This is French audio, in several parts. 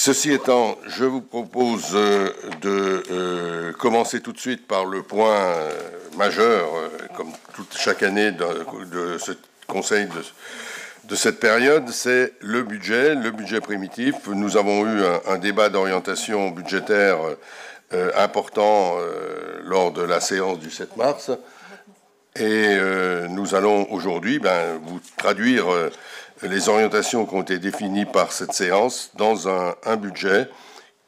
Ceci étant, je vous propose de commencer tout de suite par le point majeur, comme chaque année de ce Conseil de cette période, c'est le budget primitif. Nous avons eu un débat d'orientation budgétaire important lors de la séance du 7 mars. Et nous allons aujourd'hui vous traduire les orientations qui ont été définies par cette séance dans un budget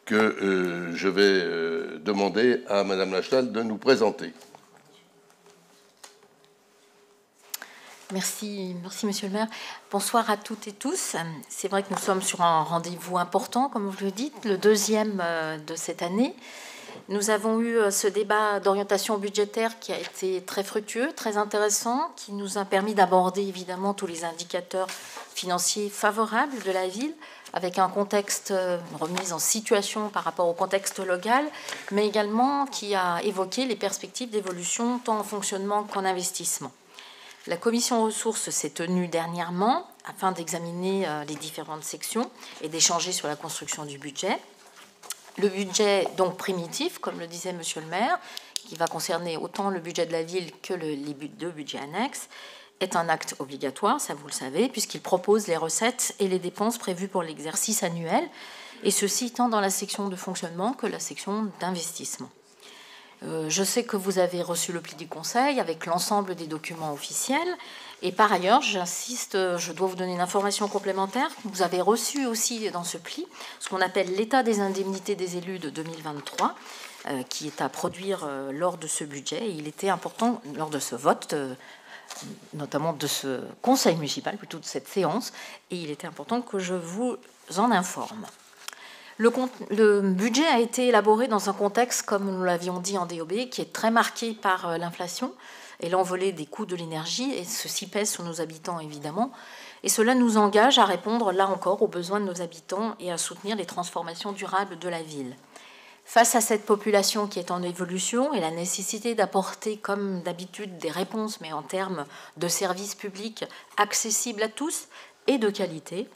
que je vais demander à Madame Lachtal de nous présenter. Merci, Monsieur le maire. Bonsoir à toutes et tous. C'est vrai que nous sommes sur un rendez-vous important, comme vous le dites, le deuxième de cette année. Nous avons eu ce débat d'orientation budgétaire qui a été très fructueux, très intéressant, qui nous a permis d'aborder évidemment tous les indicateurs financiers favorables de la ville, avec un contexte, une remise en situation par rapport au contexte local, mais également qui a évoqué les perspectives d'évolution tant en fonctionnement qu'en investissement. La commission ressources s'est tenue dernièrement afin d'examiner les différentes sections et d'échanger sur la construction du budget. Le budget, donc primitif, comme le disait Monsieur le maire, qui va concerner autant le budget de la ville que les deux budgets annexes, est un acte obligatoire, ça vous le savez, puisqu'il propose les recettes et les dépenses prévues pour l'exercice annuel, et ceci tant dans la section de fonctionnement que la section d'investissement. Je sais que vous avez reçu le pli du Conseil avec l'ensemble des documents officiels. Et par ailleurs, j'insiste, je dois vous donner une information complémentaire. Vous avez reçu aussi dans ce pli ce qu'on appelle l'état des indemnités des élus de 2023, qui est à produire lors de ce budget. Et il était important, lors de ce vote, notamment de ce conseil municipal, plutôt de cette séance, et il était important que je vous en informe. Le budget a été élaboré dans un contexte, comme nous l'avions dit en DOB, qui est très marqué par l'inflation et l'envolée des coûts de l'énergie, et ceci pèse sur nos habitants évidemment. Et cela nous engage à répondre, là encore, aux besoins de nos habitants et à soutenir les transformations durables de la ville. Face à cette population qui est en évolution et la nécessité d'apporter, comme d'habitude, des réponses, mais en termes de services publics accessibles à tous et de qualité,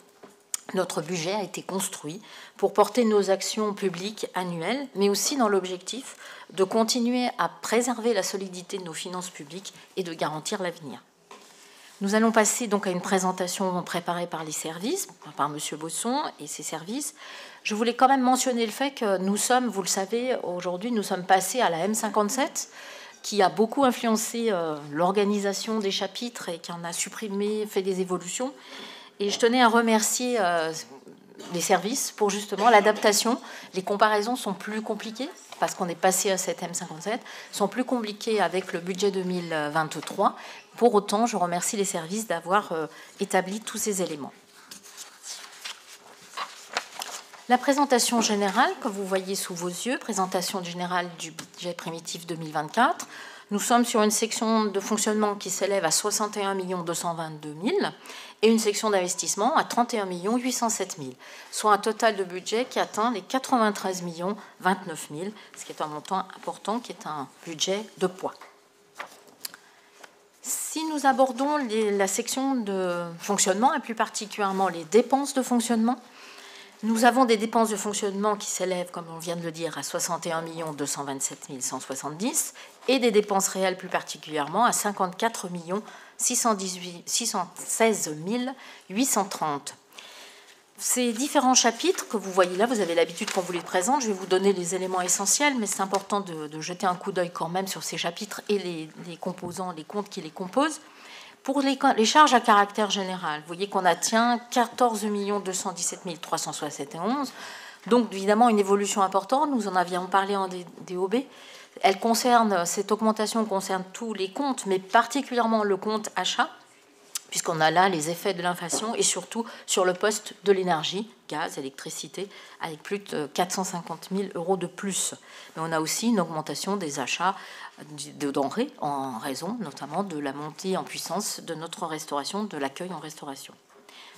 notre budget a été construit pour porter nos actions publiques annuelles, mais aussi dans l'objectif de continuer à préserver la solidité de nos finances publiques et de garantir l'avenir. Nous allons passer donc à une présentation préparée par les services, par M. Bosson et ses services. Je voulais quand même mentionner le fait que nous sommes, vous le savez, aujourd'hui, nous sommes passés à la M57, qui a beaucoup influencé l'organisation des chapitres et qui en a supprimé, fait des évolutions. Et je tenais à remercier les services pour justement l'adaptation. Les comparaisons sont plus compliquées parce qu'on est passé à cette M57, sont plus compliquées avec le budget 2023. Pour autant, je remercie les services d'avoir établi tous ces éléments. La présentation générale que vous voyez sous vos yeux, présentation générale du budget primitif 2024, nous sommes sur une section de fonctionnement qui s'élève à 61 222 000 et une section d'investissement à 31 807 000, soit un total de budget qui atteint les 93 029 000, ce qui est un montant important, qui est un budget de poids. Si nous abordons la section de fonctionnement, et plus particulièrement les dépenses de fonctionnement, nous avons des dépenses de fonctionnement qui s'élèvent, comme on vient de le dire, à 61 227 170 et des dépenses réelles plus particulièrement à 54 616 830. Ces différents chapitres que vous voyez là, vous avez l'habitude qu'on vous les présente, je vais vous donner les éléments essentiels, mais c'est important de jeter un coup d'œil quand même sur ces chapitres et les composants, les comptes qui les composent. Pour les charges à caractère général, vous voyez qu'on atteint 14 217 371, donc évidemment une évolution importante, nous en avions parlé en DOB. Cette augmentation concerne tous les comptes, mais particulièrement le compte achat, puisqu'on a là les effets de l'inflation et surtout sur le poste de l'énergie, gaz, électricité, avec plus de 450 000 € de plus. Mais on a aussi une augmentation des achats de denrées en raison notamment de la montée en puissance de notre restauration, de l'accueil en restauration.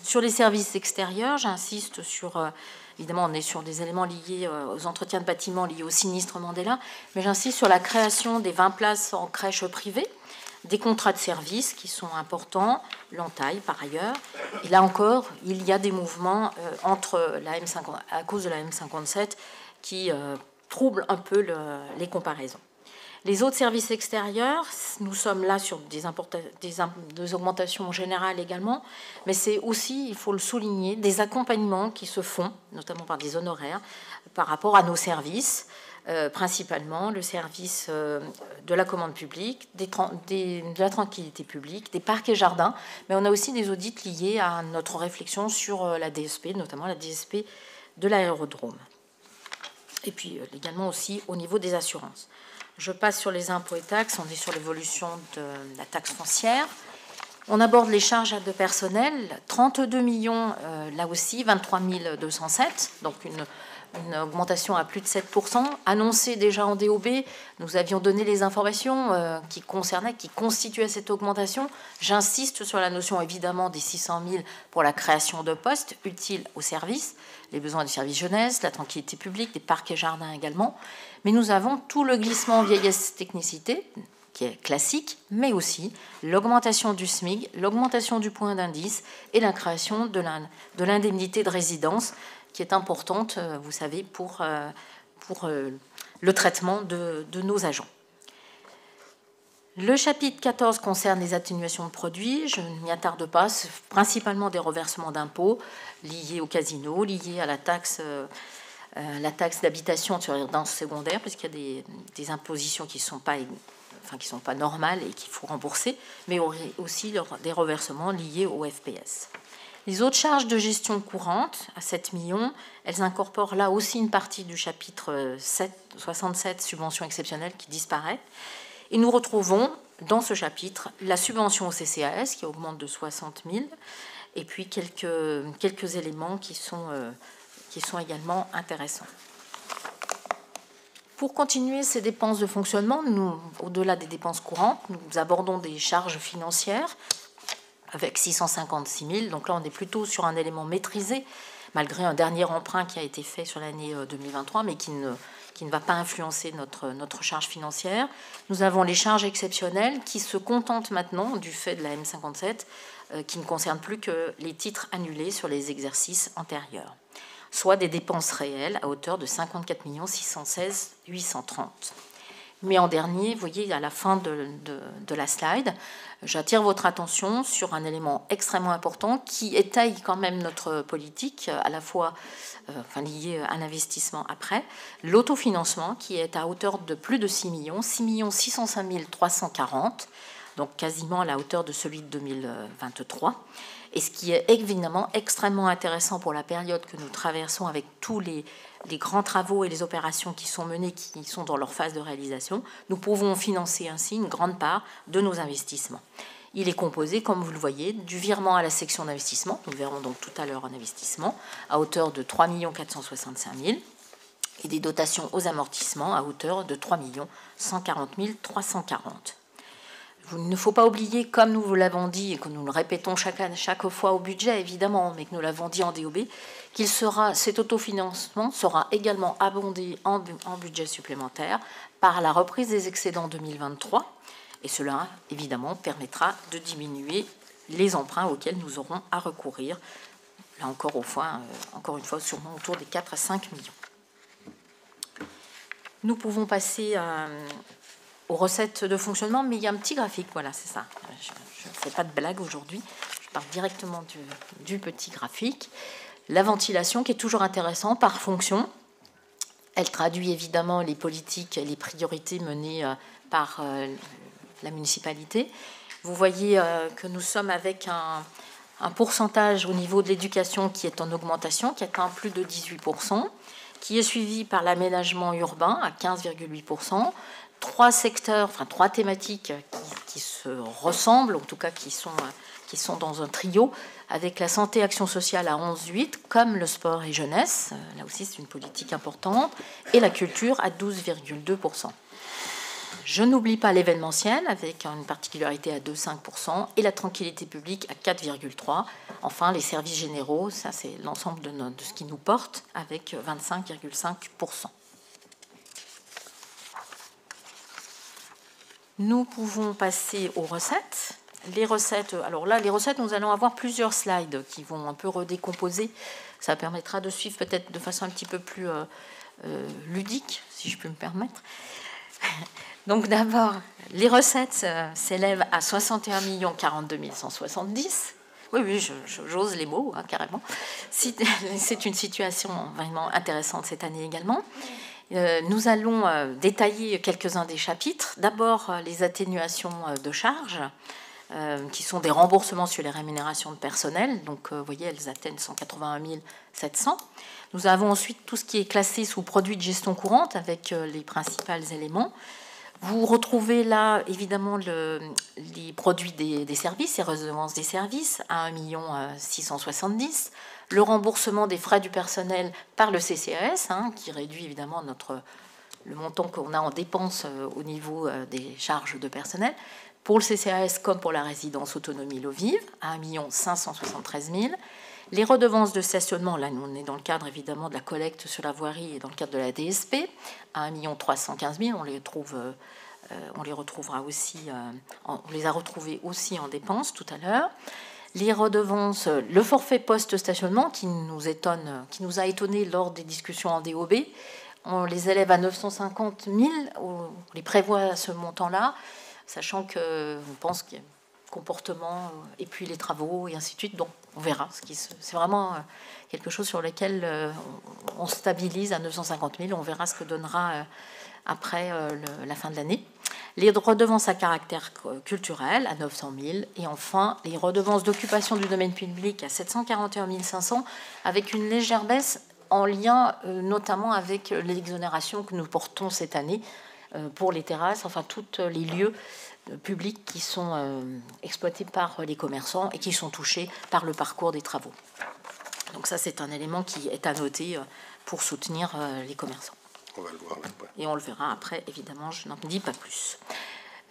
Sur les services extérieurs, j'insiste sur, évidemment on est sur des éléments liés aux entretiens de bâtiments liés au sinistre Mandela, mais j'insiste sur la création des 20 places en crèche privée, des contrats de service qui sont importants, l'entaille par ailleurs. Et là encore, il y a des mouvements entre la M50, à cause de la M57 qui troublent un peu les comparaisons. Les autres services extérieurs, nous sommes là sur des augmentations générales également, mais c'est aussi, il faut le souligner, des accompagnements qui se font, notamment par des honoraires, par rapport à nos services, principalement le service de la commande publique, de la tranquillité publique, des parcs et jardins, mais on a aussi des audits liés à notre réflexion sur la DSP, notamment la DSP de l'aérodrome. Et puis également aussi au niveau des assurances. Je passe sur les impôts et taxes, on est sur l'évolution de la taxe foncière. On aborde les charges de personnel, 32 millions, là aussi, 23 207, donc une augmentation à plus de 7%. Annoncée déjà en DOB, nous avions donné les informations qui constituaient cette augmentation. J'insiste sur la notion évidemment des 600 000 pour la création de postes utiles au service, les besoins du service jeunesse, la tranquillité publique, des parcs et jardins également. Mais nous avons tout le glissement vieillesse-technicité, qui est classique, mais aussi l'augmentation du SMIC, l'augmentation du point d'indice et la création de l'indemnité de résidence, qui est importante, vous savez, pour le traitement de nos agents. Le chapitre 14 concerne les atténuations de produits. Je ne m'y attarde pas, c'est principalement des reversements d'impôts liés au casino, liés à la taxe d'habitation sur les résidences secondaires, puisqu'il y a des impositions qui ne sont pas normales et qu'il faut rembourser, mais aussi des reversements liés au FPS. Les autres charges de gestion courante, à 7 millions, elles incorporent là aussi une partie du chapitre 67, subventions exceptionnelles, qui disparaît. Et nous retrouvons dans ce chapitre la subvention au CCAS, qui augmente de 60 000, et puis quelques éléments qui sont également intéressants. Pour continuer ces dépenses de fonctionnement, au-delà des dépenses courantes, nous abordons des charges financières, avec 656 000. Donc là, on est plutôt sur un élément maîtrisé, malgré un dernier emprunt qui a été fait sur l'année 2023, mais qui ne va pas influencer notre charge financière. Nous avons les charges exceptionnelles qui se contentent maintenant du fait de la M57, qui ne concernent plus que les titres annulés sur les exercices antérieurs, soit des dépenses réelles à hauteur de 54 616 830. Mais en dernier, vous voyez, à la fin de la slide, j'attire votre attention sur un élément extrêmement important qui étaye quand même notre politique, à la fois lié à l'investissement après, l'autofinancement qui est à hauteur de plus de 6 millions, 605 340, donc quasiment à la hauteur de celui de 2023. Et ce qui est évidemment extrêmement intéressant pour la période que nous traversons avec tous les grands travaux et les opérations qui sont menées, qui sont dans leur phase de réalisation, nous pouvons financer ainsi une grande part de nos investissements. Il est composé, comme vous le voyez, du virement à la section d'investissement, nous verrons donc tout à l'heure un investissement, à hauteur de 3 465 000, et des dotations aux amortissements à hauteur de 3 140 340. Il ne faut pas oublier, comme nous vous l'avons dit et que nous le répétons chaque fois au budget, évidemment, mais que nous l'avons dit en DOB, cet autofinancement sera également abondé en budget supplémentaire par la reprise des excédents 2023. Et cela, évidemment, permettra de diminuer les emprunts auxquels nous aurons à recourir. Là encore une fois, sûrement autour des 4 à 5 millions. Nous pouvons passer aux recettes de fonctionnement, mais il y a un petit graphique, voilà, c'est ça. Je ne fais pas de blague aujourd'hui, je pars directement du petit graphique. La ventilation, qui est toujours intéressante par fonction, elle traduit évidemment les politiques et les priorités menées par la municipalité. Vous voyez que nous sommes avec un pourcentage au niveau de l'éducation qui est en augmentation, qui atteint plus de 18%, qui est suivi par l'aménagement urbain à 15,8%, trois thématiques qui se ressemblent, en tout cas qui sont dans un trio, avec la santé action sociale à 11,8, comme le sport et jeunesse, là aussi c'est une politique importante, et la culture à 12,2%. Je n'oublie pas l'événementiel, avec une particularité à 2,5%, et la tranquillité publique à 4,3%. Enfin, les services généraux, ça c'est l'ensemble de ce qui nous porte, avec 25,5%. Nous pouvons passer aux recettes. Les recettes, alors là, les recettes, nous allons avoir plusieurs slides qui vont un peu redécomposer. Ça permettra de suivre peut-être de façon un petit peu plus ludique, si je peux me permettre. Donc d'abord, les recettes s'élèvent à 61 42 170. Oui, j'ose les mots, hein, carrément. C'est une situation vraiment intéressante cette année également. Nous allons détailler quelques-uns des chapitres. D'abord, les atténuations de charges, qui sont des remboursements sur les rémunérations de personnel. Donc, vous voyez, elles atteignent 181 700. Nous avons ensuite tout ce qui est classé sous produits de gestion courante avec les principaux éléments. Vous retrouvez là, évidemment, les produits des services, les redevances des services à 1 670 000. Le remboursement des frais du personnel par le CCAS, hein, qui réduit évidemment le montant qu'on a en dépenses au niveau des charges de personnel. Pour le CCAS comme pour la résidence autonomie l'eau vive, à 1 573 000. Les redevances de stationnement, là, nous, on est dans le cadre évidemment de la collecte sur la voirie et dans le cadre de la DSP, à 1 315 000. On les retrouvera aussi, on les a retrouvés aussi en dépenses tout à l'heure. Les redevances, le forfait post-stationnement qui nous a étonné lors des discussions en DOB, on les élève à 950 000, on les prévoit à ce montant-là, sachant qu'on pense qu'il y a comportement et puis les travaux et ainsi de suite. Donc on verra. C'est vraiment quelque chose sur lequel on stabilise à 950 000. On verra ce que donnera après la fin de l'année. Les redevances à caractère culturel à 900 000. Et enfin, les redevances d'occupation du domaine public à 741 500, avec une légère baisse en lien notamment avec l'exonération que nous portons cette année pour les terrasses, enfin tous les lieux publics qui sont exploités par les commerçants et qui sont touchés par le parcours des travaux. Donc ça, c'est un élément qui est à noter pour soutenir les commerçants. On va le voir après. Et on le verra après, évidemment, je n'en dis pas plus.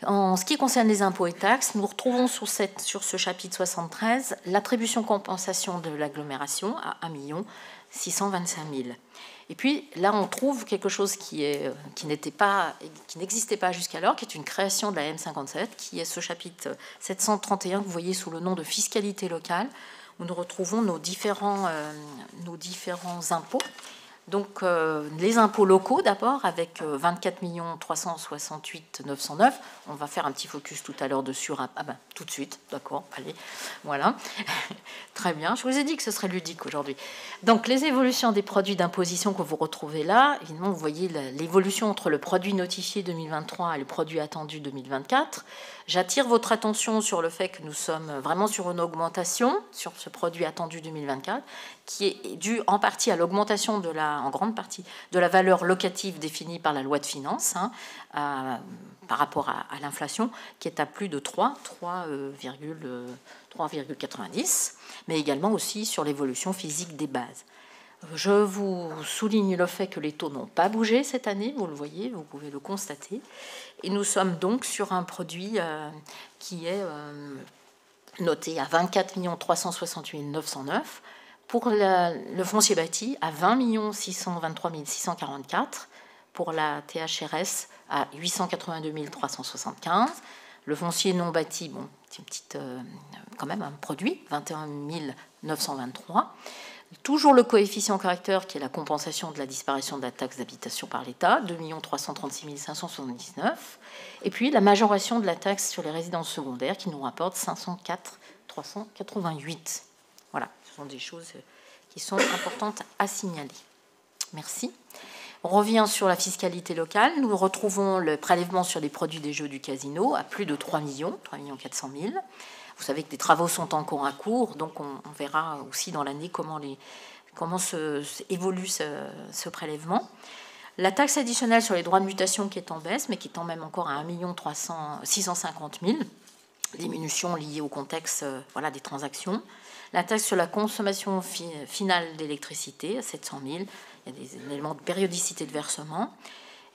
En ce qui concerne les impôts et taxes, nous retrouvons sur ce chapitre 73 l'attribution compensation de l'agglomération à 1 625 000. Et puis là, on trouve quelque chose qui n'existait pas jusqu'alors, qui est une création de la M57, qui est ce chapitre 731 que vous voyez sous le nom de fiscalité locale, où nous retrouvons nos différents impôts. Donc les impôts locaux d'abord avec 24 368 909. On va faire un petit focus tout à l'heure dessus. Tout de suite, d'accord, allez, voilà. Très bien, je vous ai dit que ce serait ludique aujourd'hui. Donc les évolutions des produits d'imposition que vous retrouvez là, évidemment vous voyez l'évolution entre le produit notifié 2023 et le produit attendu 2024. J'attire votre attention sur le fait que nous sommes vraiment sur une augmentation sur ce produit attendu 2024 qui est dû en partie à l'augmentation en grande partie de la valeur locative définie par la loi de finances par rapport à l'inflation qui est à plus de 3,90, mais également aussi sur l'évolution physique des bases. Je vous souligne le fait que les taux n'ont pas bougé cette année, vous le voyez, vous pouvez le constater. Et nous sommes donc sur un produit qui est noté à 24 368 909, pour le foncier bâti à 20 623 644, pour la THRS à 882 375, le foncier non bâti, bon, c'est quand même un produit, 21 923. Toujours le coefficient caractère qui est la compensation de la disparition de la taxe d'habitation par l'État, 2 336 579. Et puis la majoration de la taxe sur les résidences secondaires qui nous rapporte 504 388. Voilà, ce sont des choses qui sont importantes à signaler. Merci. On revient sur la fiscalité locale. Nous retrouvons le prélèvement sur les produits des jeux du casino à plus de 3 400 000. Vous savez que des travaux sont encore en cours, donc on verra aussi dans l'année comment évolue ce prélèvement. La taxe additionnelle sur les droits de mutation qui est en baisse, mais qui tend même encore à 1 650 000, diminution liée au contexte des transactions. La taxe sur la consommation finale d'électricité à 700 000, il y a des éléments de périodicité de versement.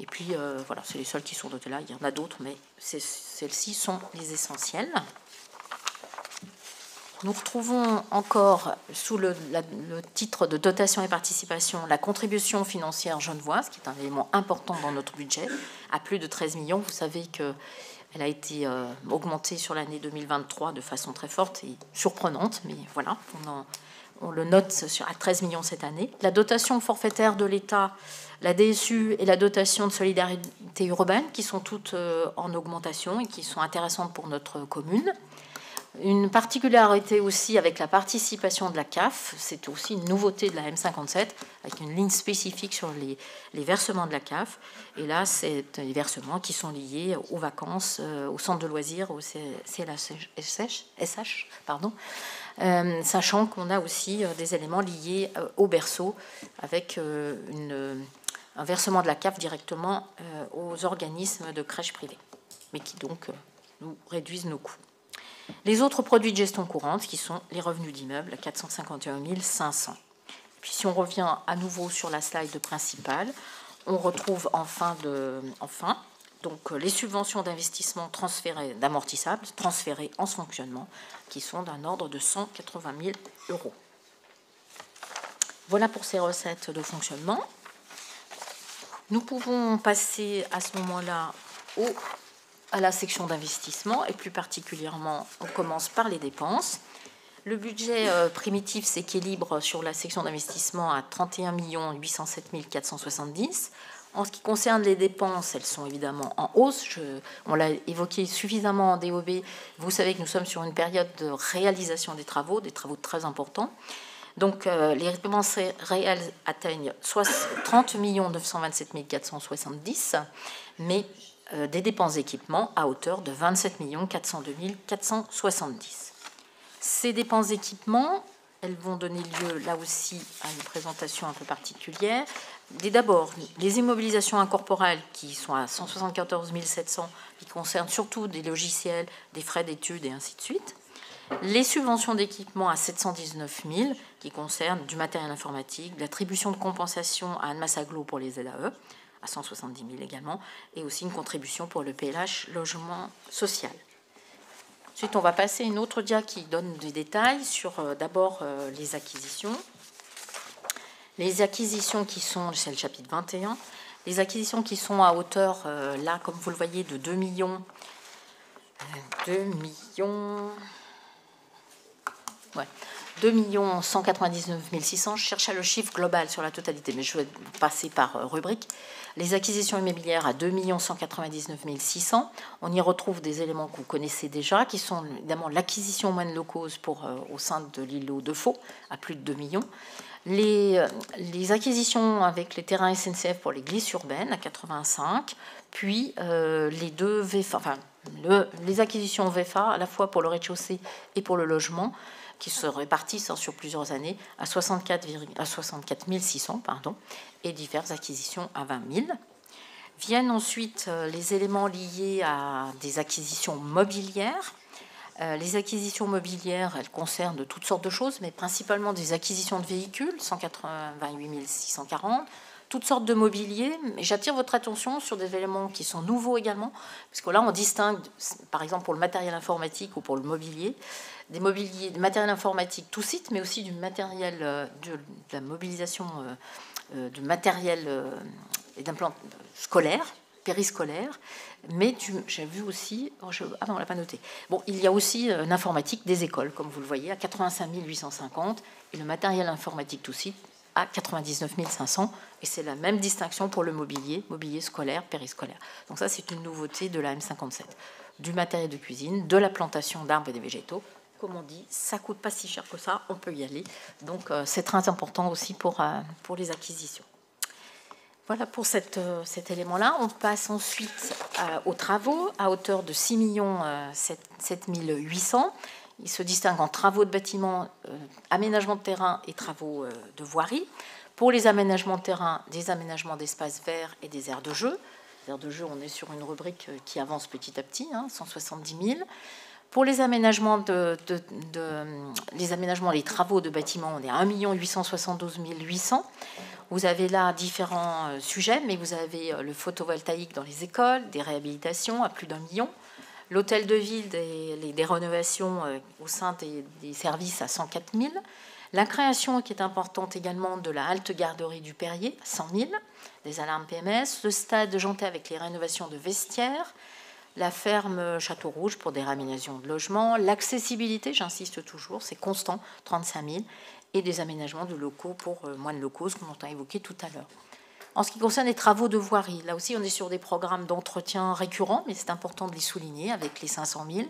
Et puis, c'est les seuls qui sont notés là. Il y en a d'autres, mais celles-ci sont les essentielles. Nous retrouvons encore sous le titre de dotation et participation la contribution financière genevoise, qui est un élément important dans notre budget, à plus de 13 millions. Vous savez que Elle a été augmentée sur l'année 2023 de façon très forte et surprenante, mais voilà, on le note à 13 millions cette année. La dotation forfaitaire de l'État, la DSU et la dotation de solidarité urbaine, qui sont toutes en augmentation et qui sont intéressantes pour notre commune. Une particularité aussi avec la participation de la CAF, c'est aussi une nouveauté de la M57, avec une ligne spécifique sur les versements de la CAF. Et là, c'est des versements qui sont liés aux vacances, au centre de loisirs, au CLSH, sachant qu'on a aussi des éléments liés au berceau, avec un versement de la CAF directement aux organismes de crèches privées, mais qui donc nous réduisent nos coûts. Les autres produits de gestion courante, qui sont les revenus d'immeubles, à 451 500. Puis si on revient à nouveau sur la slide principale, on retrouve enfin donc les subventions d'investissement transférées, d'amortissables, transférées en fonctionnement, qui sont d'un ordre de 180 000 euros. Voilà pour ces recettes de fonctionnement. Nous pouvons passer à ce moment-là à la section d'investissement, et plus particulièrement, on commence par les dépenses. Le budget primitif s'équilibre sur la section d'investissement à 31 807 470. En ce qui concerne les dépenses, elles sont évidemment en hausse. On l'a évoqué suffisamment en DOB. Vous savez que nous sommes sur une période de réalisation des travaux très importants. Donc, les dépenses réelles atteignent 30 927 470, mais des dépenses d'équipement à hauteur de 27 402 470. Ces dépenses d'équipement, elles vont donner lieu là aussi à une présentation un peu particulière. D'abord, les immobilisations incorporelles qui sont à 174 700, qui concernent surtout des logiciels, des frais d'études et ainsi de suite. Les subventions d'équipement à 719 000, qui concernent du matériel informatique, de l'attribution de compensation à Annemasse Aglo pour les ZAE, à 170 000 également, et aussi une contribution pour le PLH logement social. Ensuite, on va passer à une autre dia qui donne des détails sur d'abord les acquisitions. Les acquisitions qui sont, c'est le chapitre 21, les acquisitions qui sont à hauteur, là, comme vous le voyez, de 2 199 600. Je cherchais le chiffre global sur la totalité, mais je vais passer par rubrique. Les acquisitions immobilières à 2 199 600. On y retrouve des éléments que vous connaissez déjà, qui sont évidemment l'acquisition moine locose au sein de l'îlot de Faux, à plus de 2 millions. Les acquisitions avec les terrains SNCF pour l'église urbaine, à 85. Puis les acquisitions VFA, à la fois pour le rez-de-chaussée et pour le logement, qui se répartissent sur plusieurs années à 64 600, et diverses acquisitions à 20 000. Viennent ensuite les éléments liés à des acquisitions mobilières. Les acquisitions mobilières, elles concernent de toutes sortes de choses, mais principalement des acquisitions de véhicules, 188 640, toutes sortes de mobilier. Mais j'attire votre attention sur des éléments qui sont nouveaux également, parce que là, on distingue, par exemple, pour le matériel informatique ou pour le mobilier, des matériel informatique tout site, mais aussi du matériel, de la mobilisation du matériel et d'implants scolaires, périscolaires, mais j'ai vu aussi, non, on l'a pas noté. Bon, il y a aussi l'informatique des écoles, comme vous le voyez, à 85 850, et le matériel informatique tout site à 99 500, et c'est la même distinction pour le mobilier scolaire, périscolaire. Donc ça, c'est une nouveauté de la M57. Du matériel de cuisine, de la plantation d'arbres et des végétaux. Comme on dit, ça coûte pas si cher que ça, on peut y aller. Donc c'est très important aussi pour les acquisitions. Voilà pour cet élément-là. On passe ensuite aux travaux à hauteur de 6 7 800. Il se distingue en travaux de bâtiments, aménagement de terrain et travaux de voirie. Pour les aménagements de terrain, des aménagements d'espaces verts et des aires de jeu. Les aires de jeu, on est sur une rubrique qui avance petit à petit, 170 000. Pour les aménagements, les travaux de bâtiments, on est à 1 872 800. Vous avez là différents sujets, mais vous avez le photovoltaïque dans les écoles, des réhabilitations à plus d'1 million, l'hôtel de ville, des rénovations au sein des services à 104 000, la création qui est importante également de la halte garderie du Perrier, 100 000, des alarmes PMS, le stade de Jantet avec les rénovations de vestiaires, la ferme Château-Rouge pour des réaménagements de logements, l'accessibilité, j'insiste toujours, c'est constant, 35 000, et des aménagements de locaux pour moins de locaux, ce qu'on a évoqué tout à l'heure. En ce qui concerne les travaux de voirie, là aussi on est sur des programmes d'entretien récurrents, mais c'est important de les souligner avec les 500 000.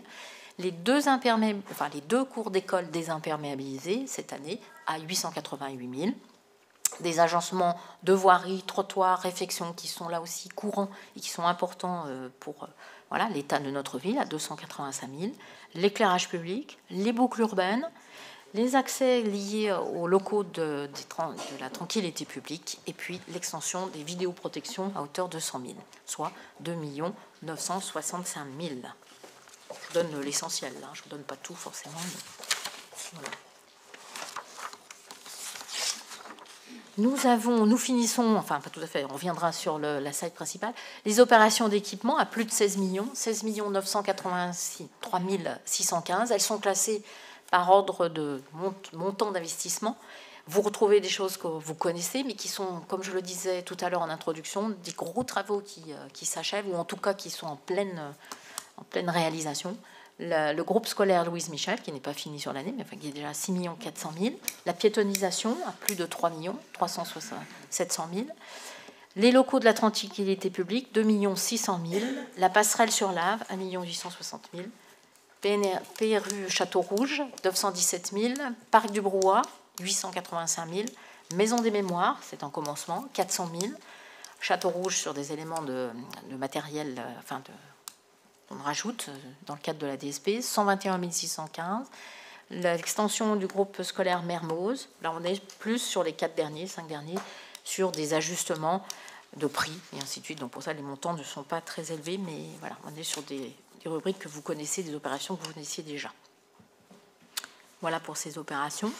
Les deux cours d'école désimperméabilisés cette année à 888 000. Des agencements de voirie, trottoirs, réfections qui sont là aussi courants et qui sont importants pour l'état de notre ville à 285 000. L'éclairage public, les boucles urbaines, les accès liés aux locaux de la tranquillité publique et puis l'extension des vidéoprotections à hauteur de 100 000, soit 2 965 000. Je donne l'essentiel, là. Je ne vous donne pas tout forcément. Mais voilà. Nous finissons, enfin pas tout à fait, on reviendra sur la slide principale, les opérations d'équipement à plus de 16 millions, 16 983 615. Elles sont classées par ordre de montant d'investissement. Vous retrouvez des choses que vous connaissez, mais qui sont, comme je le disais tout à l'heure en introduction, des gros travaux qui s'achèvent, ou en tout cas qui sont en pleine réalisation. Le groupe scolaire Louise Michel, qui n'est pas fini sur l'année, mais qui est déjà à 6 400 000. La piétonisation à plus de 3 700 000. Les locaux de la tranquillité publique, 2 600 000. La passerelle sur Lave, 1 860 000. PRU Château-Rouge, 917 000. Parc du Brouat, 885 000. Maison des Mémoires, c'est un commencement, 400 000. Château-Rouge sur des éléments de matériel, on rajoute dans le cadre de la DSP, 121 615. L'extension du groupe scolaire Mermoz, là on est plus sur les 5 derniers, sur des ajustements de prix et ainsi de suite. Donc pour ça, les montants ne sont pas très élevés, mais voilà, on est sur des rubriques que vous connaissez, des opérations que vous connaissiez déjà. Voilà pour ces opérations.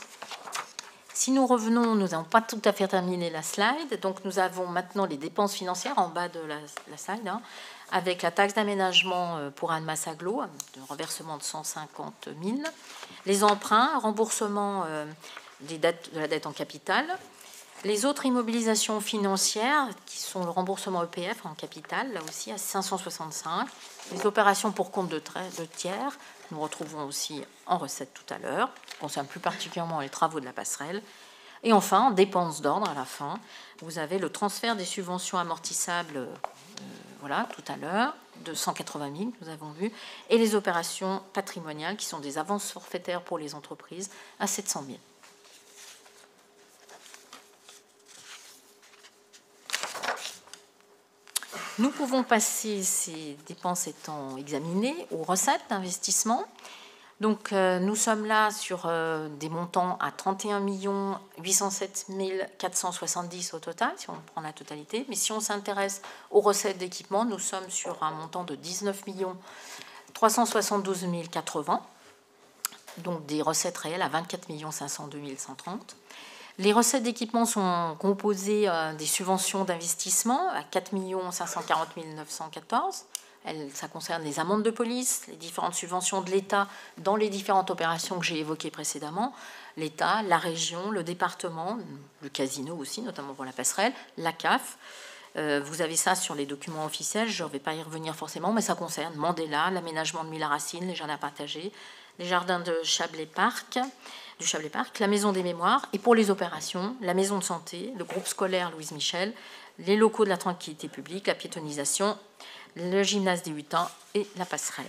Si nous revenons, nous n'avons pas tout à fait terminé la slide, donc nous avons maintenant les dépenses financières en bas de la slide, avec la taxe d'aménagement pour Annemasse Agglo, de reversement de 150 000, les emprunts, remboursement de la dette en capital, les autres immobilisations financières, qui sont le remboursement EPF en capital, là aussi à 565, les opérations pour compte de tiers, nous retrouvons aussi en recette tout à l'heure, qui concerne plus particulièrement les travaux de la passerelle. Et enfin, en dépenses d'ordre, à la fin, vous avez le transfert des subventions amortissables, tout à l'heure, de 180 000, nous avons vu, et les opérations patrimoniales, qui sont des avances forfaitaires pour les entreprises, à 700 000. Nous pouvons passer, ces dépenses étant examinées, aux recettes d'investissement. Donc, nous sommes là sur des montants à 31 807 470 au total, si on prend la totalité. Mais si on s'intéresse aux recettes d'équipement, nous sommes sur un montant de 19 372 080, donc des recettes réelles à 24 502 130. Les recettes d'équipement sont composées des subventions d'investissement à 4 540 914. Ça concerne les amendes de police, les différentes subventions de l'État dans les différentes opérations que j'ai évoquées précédemment. L'État, la région, le département, le casino aussi, notamment pour la passerelle, la CAF. Vous avez ça sur les documents officiels, je ne vais pas y revenir forcément, mais ça concerne Mandela, l'aménagement de Mille-Racines, les jardins partagés, les jardins de Chablais-Parc, la maison des mémoires, et pour les opérations, la maison de santé, le groupe scolaire Louise Michel, les locaux de la tranquillité publique, la piétonisation, le gymnase des Hutins et la passerelle.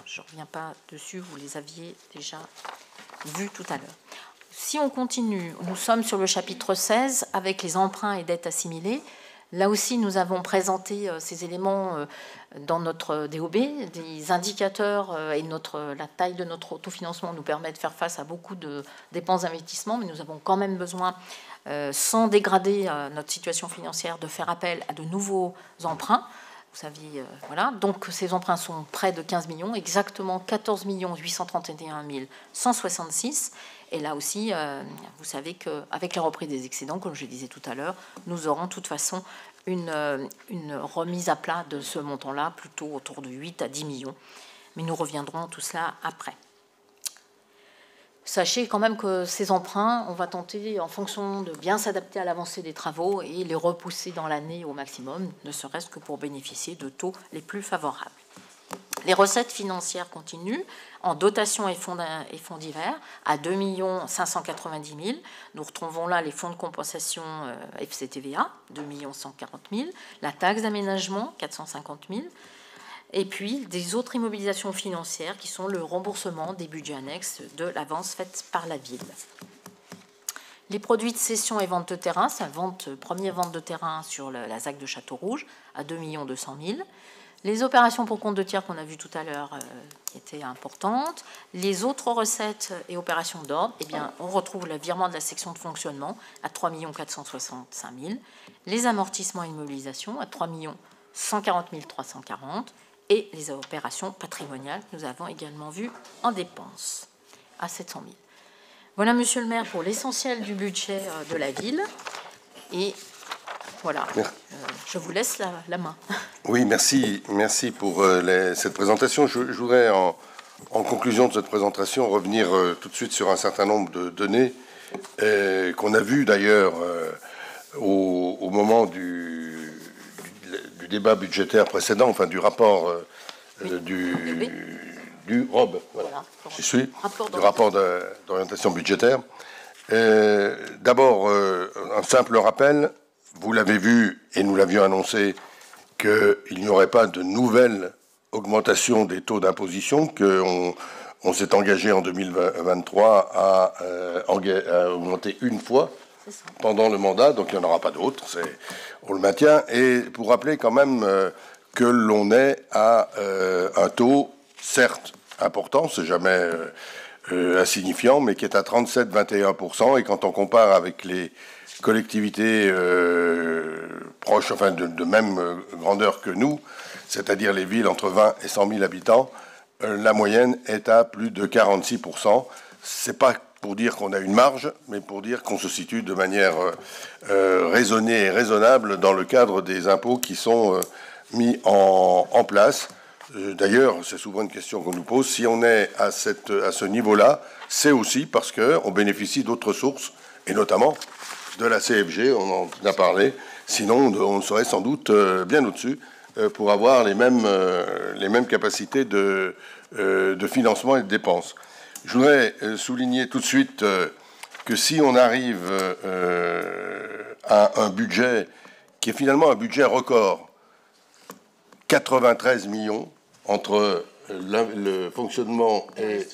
Je ne reviens pas dessus, vous les aviez déjà vus tout à l'heure. Si on continue, nous sommes sur le chapitre 16 avec les emprunts et dettes assimilées. Là aussi, nous avons présenté ces éléments dans notre DOB. Des indicateurs et la taille de notre autofinancement nous permet de faire face à beaucoup de dépenses d'investissement, mais nous avons quand même besoin, sans dégrader notre situation financière, de faire appel à de nouveaux emprunts. Vous saviez, voilà. Donc ces emprunts sont près de 15 millions, exactement 14 831 166. Et là aussi, vous savez qu'avec la reprise des excédents, comme je le disais tout à l'heure, nous aurons de toute façon une remise à plat de ce montant-là, plutôt autour de 8 à 10 millions. Mais nous reviendrons tout cela après. Sachez quand même que ces emprunts, on va tenter, en fonction de bien s'adapter à l'avancée des travaux et les repousser dans l'année au maximum, ne serait-ce que pour bénéficier de taux les plus favorables. Les recettes financières continuent en dotation et fonds divers à 2 590 000. Nous retrouvons là les fonds de compensation FCTVA, 2 140 000, la taxe d'aménagement, 450 000, et puis des autres immobilisations financières qui sont le remboursement des budgets annexes de l'avance faite par la ville. Les produits de cession et vente de terrain, c'est première vente de terrain sur la ZAC de Château-Rouge à 2 200 000. Les opérations pour compte de tiers qu'on a vues tout à l'heure qui étaient importantes. Les autres recettes et opérations d'ordre, eh bien, on retrouve le virement de la section de fonctionnement à 3 465 000. Les amortissements et immobilisations à 3 140 340. Et les opérations patrimoniales que nous avons également vues en dépenses à 700 000. Voilà, monsieur le maire, pour l'essentiel du budget de la ville. Et voilà, je vous laisse la main. Oui, merci pour cette présentation. Je voudrais, en conclusion de cette présentation, revenir tout de suite sur un certain nombre de données qu'on a vues d'ailleurs au moment du débat budgétaire précédent, enfin du rapport du ROB, voilà. J'y suis, du rapport d'orientation budgétaire. D'abord, un simple rappel, vous l'avez vu et nous l'avions annoncé qu'il n'y aurait pas de nouvelle augmentation des taux d'imposition, qu'on s'est engagé en 2023 à augmenter une fois pendant le mandat, donc il n'y en aura pas d'autres, on le maintient. Et pour rappeler quand même que l'on est à un taux, certes important, c'est jamais insignifiant, mais qui est à 37,21%. Et quand on compare avec les collectivités proches, enfin de même grandeur que nous, c'est-à-dire les villes entre 20 et 100 000 habitants, la moyenne est à plus de 46%. C'est pas pour dire qu'on a une marge, mais pour dire qu'on se situe de manière raisonnée et raisonnable dans le cadre des impôts qui sont mis en place. D'ailleurs, c'est souvent une question qu'on nous pose. Si on est à ce niveau-là, c'est aussi parce qu'on bénéficie d'autres sources, et notamment de la CFG, on en a parlé. Sinon, on serait sans doute bien au-dessus pour avoir les mêmes capacités de financement et de dépenses. Je voudrais souligner tout de suite que si on arrive à un budget qui est finalement un budget record, 93 millions entre le fonctionnement et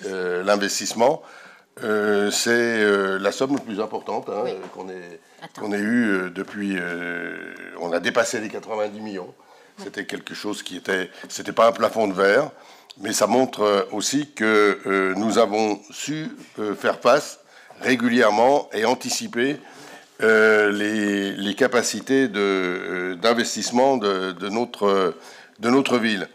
l'investissement, c'est la somme la plus importante qu'on ait eue depuis... on a dépassé les 90 millions. C'était quelque chose qui était... C'était pas un plafond de verre, mais ça montre aussi que nous avons su faire face régulièrement et anticiper les capacités d'investissement de notre ville.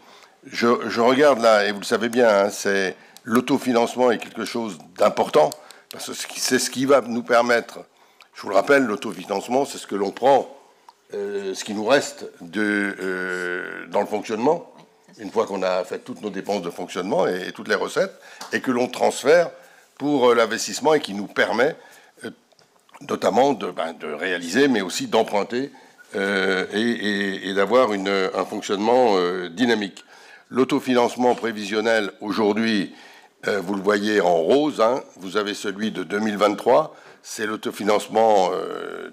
Je regarde là, et vous le savez bien, hein, c'est l'autofinancement est quelque chose d'important, parce que c'est ce qui va nous permettre, je vous le rappelle, l'autofinancement, c'est ce que l'on prend, ce qui nous reste dans le fonctionnement, une fois qu'on a fait toutes nos dépenses de fonctionnement et toutes les recettes, et que l'on transfère pour l'investissement et qui nous permet notamment de réaliser, mais aussi d'emprunter et d'avoir un fonctionnement dynamique. L'autofinancement prévisionnel, aujourd'hui, vous le voyez en rose, hein, vous avez celui de 2023, c'est l'autofinancement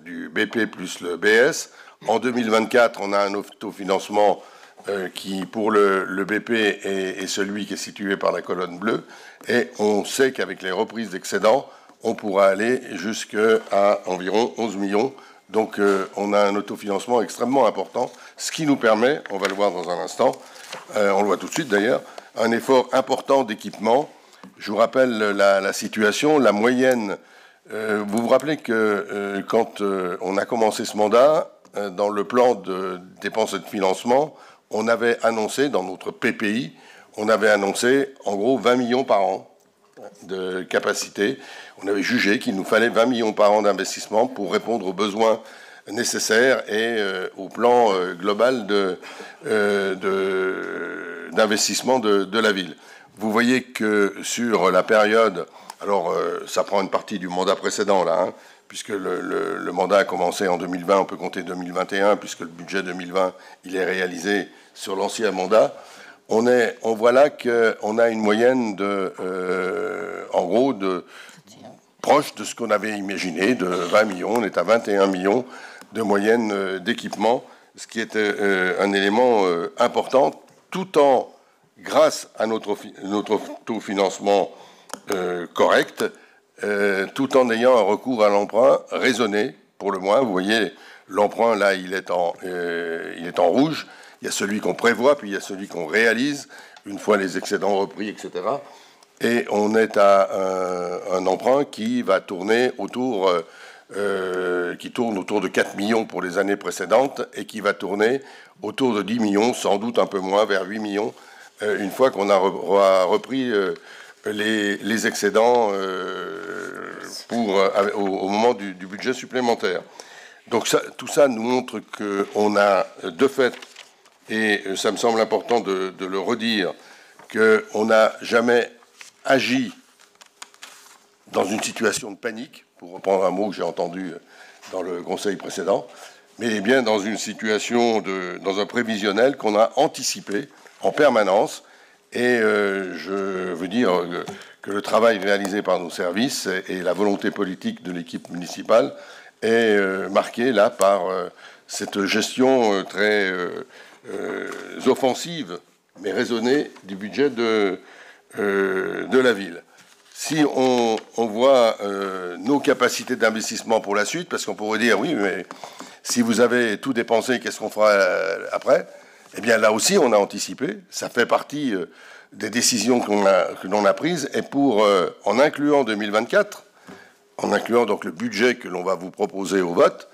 du BP plus le BS. En 2024, on a un autofinancement qui, pour le BP, est celui qui est situé par la colonne bleue. Et on sait qu'avec les reprises d'excédents, on pourra aller jusqu'à environ 11 millions. Donc on a un autofinancement extrêmement important, ce qui nous permet, on va le voir dans un instant, on le voit tout de suite d'ailleurs, un effort important d'équipement. Je vous rappelle la situation, la moyenne. Vous vous rappelez que quand on a commencé ce mandat, dans le plan de dépenses et de financement, on avait annoncé, dans notre PPI, on avait annoncé en gros 20 millions par an de capacité. On avait jugé qu'il nous fallait 20 millions par an d'investissement pour répondre aux besoins nécessaires et au plan global d'investissement de la ville. Vous voyez que sur la période, alors ça prend une partie du mandat précédent là, hein, puisque le mandat a commencé en 2020, on peut compter 2021, puisque le budget 2020, il est réalisé sur l'ancien mandat. on voit là qu'on a une moyenne en gros, proche de ce qu'on avait imaginé, de 20 millions. On est à 21 millions de moyenne d'équipement, ce qui est un élément important, tout en, grâce à notre taux de financement correct, tout en ayant un recours à l'emprunt raisonné, pour le moins. Vous voyez, l'emprunt, là, il est en rouge. Il y a celui qu'on prévoit, puis il y a celui qu'on réalise, une fois les excédents repris, etc. Et on est à un emprunt qui va tourner autour de 4 millions pour les années précédentes et qui va tourner autour de 10 millions, sans doute un peu moins, vers 8 millions, une fois qu'on a repris les excédents au moment du budget supplémentaire. Donc tout ça nous montre qu'on a de fait, et ça me semble important de le redire, qu'on n'a jamais agi dans une situation de panique, pour reprendre un mot que j'ai entendu dans le conseil précédent, mais bien dans une situation, dans un prévisionnel qu'on a anticipé en permanence. Et je veux dire que le travail réalisé par nos services et la volonté politique de l'équipe municipale est marqué là par cette gestion très offensive, mais raisonnée du budget de la ville. Si on voit nos capacités d'investissement pour la suite, parce qu'on pourrait dire, oui, mais si vous avez tout dépensé, qu'est-ce qu'on fera après? Eh bien, là aussi, on a anticipé. Ça fait partie des décisions que l'on a prises. Et en incluant 2024, en incluant donc le budget que l'on va vous proposer au vote,